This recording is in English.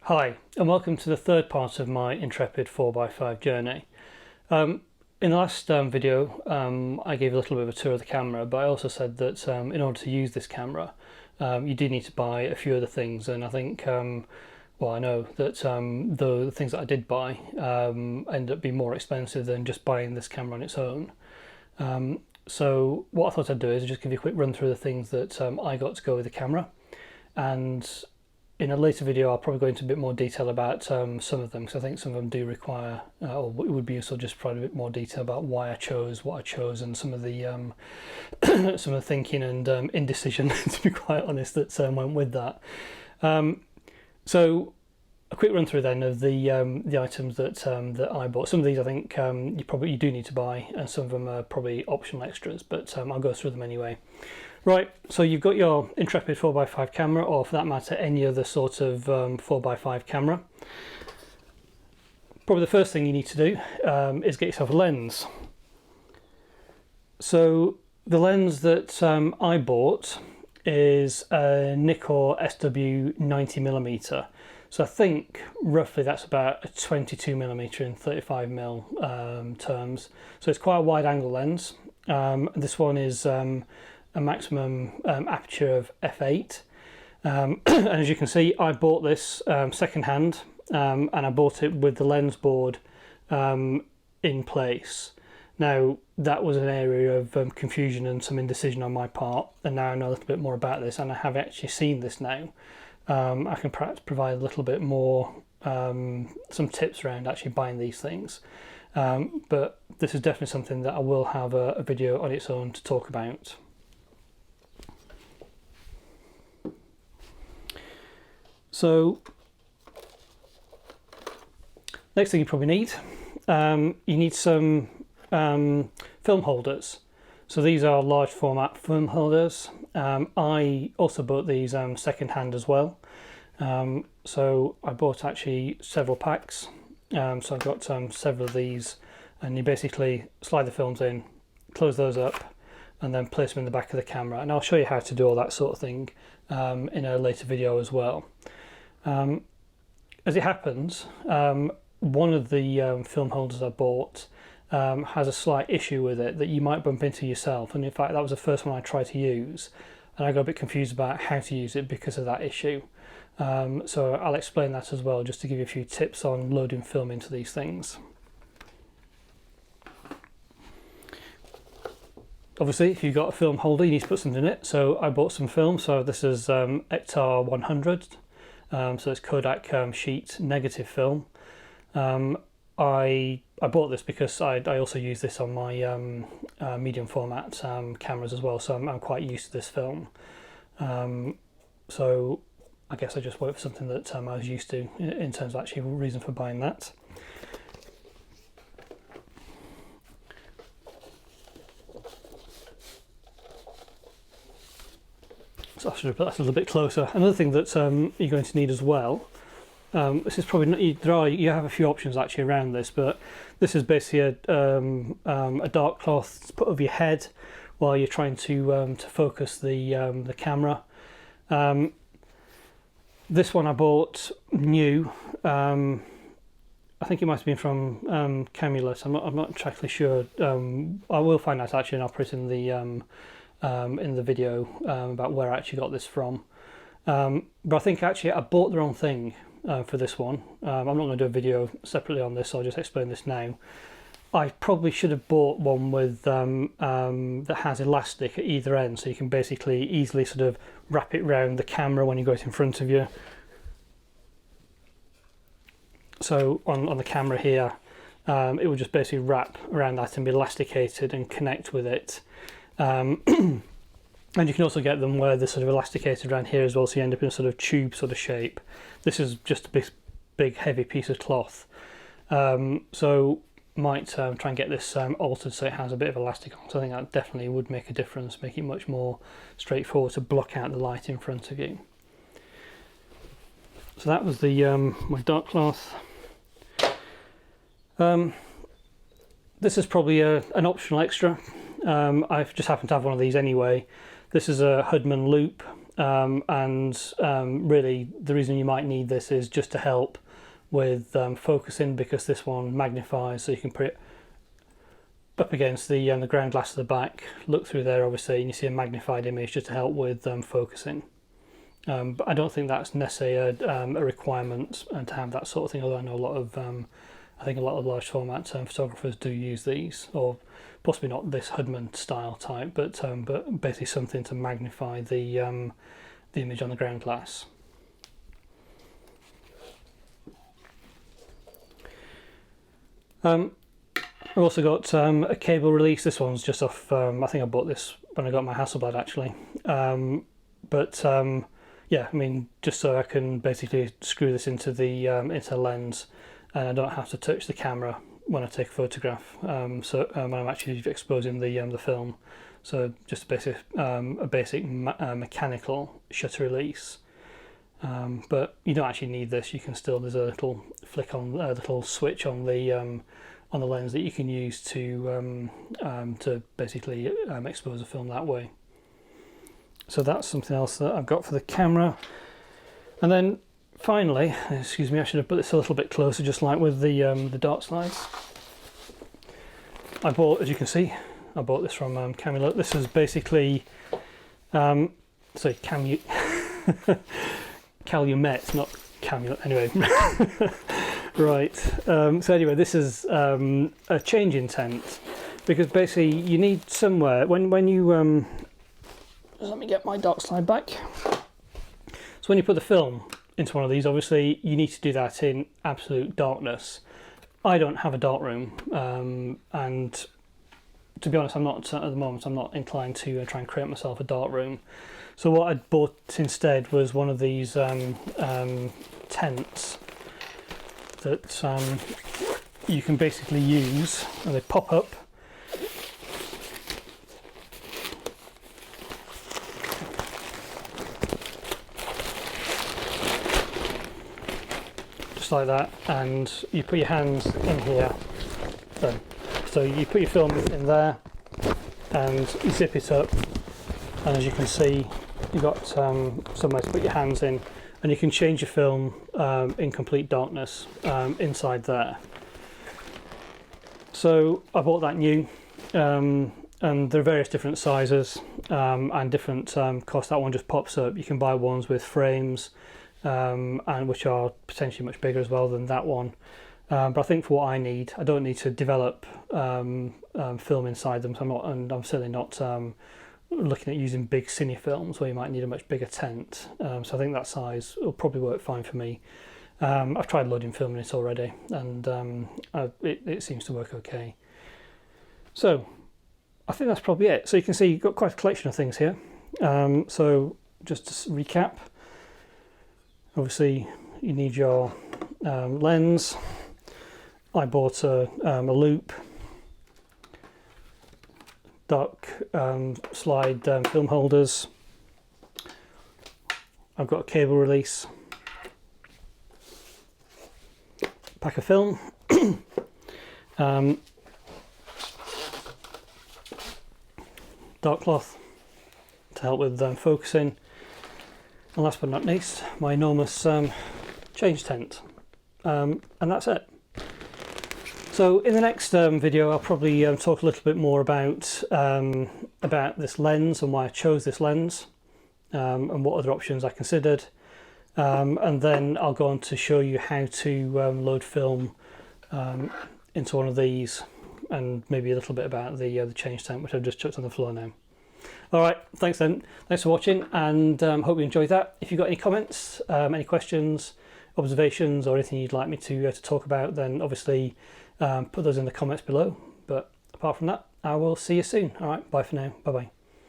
Hi, and welcome to the third part of my Intrepid 4x5 journey. In the last video, I gave a little bit of a tour of the camera, but I also said that in order to use this camera, you do need to buy a few other things, and I think, well, I know that the things that I did buy ended up being more expensive than just buying this camera on its own. So what I thought I'd do is just give you a quick run through the things that I got to go with the camera, and in a later video I'll probably go into a bit more detail about some of them, because I think some of them do require, or it would be useful just to provide a bit more detail about why I chose what I chose, and some of the some of the thinking and indecision, to be quite honest, that went with that. So a quick run through then of the items that that I bought. Some of these I think you do need to buy, and some of them are probably optional extras, but I'll go through them anyway. Right, so you've got your Intrepid 4x5 camera, or for that matter any other sort of 4x5 camera. Probably the first thing you need to do is get yourself a lens. So the lens that I bought is a Nikkor SW 90mm. So I think roughly that's about a 22mm in 35mm terms. So it's quite a wide angle lens. This one is a maximum aperture of f8, and as you can see I bought this second hand, and I bought it with the lens board in place. Now that was an area of confusion and some indecision on my part, and now I know a little bit more about this and I have actually seen this now. I can perhaps provide a little bit more some tips around actually buying these things, but this is definitely something that I will have a video on its own to talk about. So next thing you probably need, you need some film holders. So these are large format film holders. I also bought these second hand as well. So I bought actually several packs. So I've got several of these, and you basically slide the films in, close those up, and then place them in the back of the camera. And I'll show you how to do all that sort of thing in a later video as well. As it happens, one of the film holders I bought has a slight issue with it that you might bump into yourself, and in fact that was the first one I tried to use, and I got a bit confused about how to use it because of that issue. So I'll explain that as well, just to give you a few tips on loading film into these things. Obviously, if you've got a film holder, you need to put something in it. So I bought some film. So this is Ektar 100. So it's Kodak sheet negative film. I bought this because I also use this on my medium format cameras as well, so I'm quite used to this film. So I guess I just went for something that I was used to in terms of actually reason for buying that. So I should have put that a little bit closer. Another thing that you're going to need as well, this is probably not, you have a few options actually around this, but this is basically a dark cloth to put over your head while you're trying to focus the camera. This one I bought new. I think it might have been from Calumet. I'm not exactly sure. I will find out actually, and I'll put it in the video about where I actually got this from. But I think actually I bought the wrong thing for this one. I'm not going to do a video separately on this, so I'll just explain this now. I probably should have bought one with that has elastic at either end, so you can basically easily sort of wrap it around the camera when you got it in front of you. So on the camera here, it would just basically wrap around that and be elasticated and connect with it. And you can also get them where they're sort of elasticated around here as well, so you end up in a sort of tube sort of shape. This is just a big heavy piece of cloth. So might try and get this altered so it has a bit of elastic on. So I think that definitely would make a difference, make it much more straightforward to block out the light in front of you. So that was the my dark cloth. This is probably an optional extra. I've just happened to have one of these anyway. This is a Hoodman Loupe Really the reason you might need this is just to help with focusing, because this one magnifies, so you can put it up against the ground glass at the back, look through there obviously, and you see a magnified image just to help with focusing. But I don't think that's necessarily a requirement to have that sort of thing, although I know a lot of I think a lot of large format photographers do use these, or possibly not this Hoodman style type, but basically something to magnify the image on the ground glass. I've also got a cable release. This one's just off. I think I bought this when I got my Hasselblad actually. Yeah, I mean, just so I can basically screw this into the lens, and I don't have to touch the camera when I take a photograph. When I'm actually exposing the film. So just a basic mechanical shutter release. But you don't actually need this. You can still, there's a little flick on a little switch on the lens that you can use to basically expose a film that way. So that's something else that I've got for the camera. And then finally, excuse me, I should have put this a little bit closer, just like with the dart slides. I bought, as you can see, I bought this from Calumet. This is basically, sorry, Calumet, not Calumet. Anyway, right. So anyway, this is a change in tent, because basically you need somewhere when you let me get my dart slide back. So when you put the film into one of these, obviously you need to do that in absolute darkness. I don't have a dark room, and to be honest, I'm not at the moment. I'm not inclined to try and create myself a dark room. So what I bought instead was one of these tents that you can basically use, and they pop up. Like that, and you put your hands in here. So you put your film in there and you zip it up, and as you can see, you've got somewhere to put your hands in, and you can change your film in complete darkness inside there. So I bought that new, and there are various different sizes and different costs. That one just pops up. You can buy ones with frames, and which are potentially much bigger as well than that one, but I think for what I need, I don't need to develop film inside them, so I'm certainly not looking at using big cine films where you might need a much bigger tent. So I think that size will probably work fine for me. I've tried loading film in it already, and it seems to work okay. So I think that's probably it. So you can see you've got quite a collection of things here. So just to recap, obviously you need your lens. I bought a Loupe, dark slide film holders. I've got a cable release, pack of film, dark cloth to help with focusing, and last but not least, my enormous change tent, and that's it. So in the next video, I'll probably talk a little bit more about this lens and why I chose this lens, and what other options I considered, and then I'll go on to show you how to load film into one of these, and maybe a little bit about the change tent, which I've just chucked on the floor now. Alright, thanks then. Thanks for watching, and hope you enjoyed that. If you've got any comments, any questions, observations, or anything you'd like me to talk about, then obviously put those in the comments below. But apart from that, I will see you soon. Alright, bye for now. Bye bye.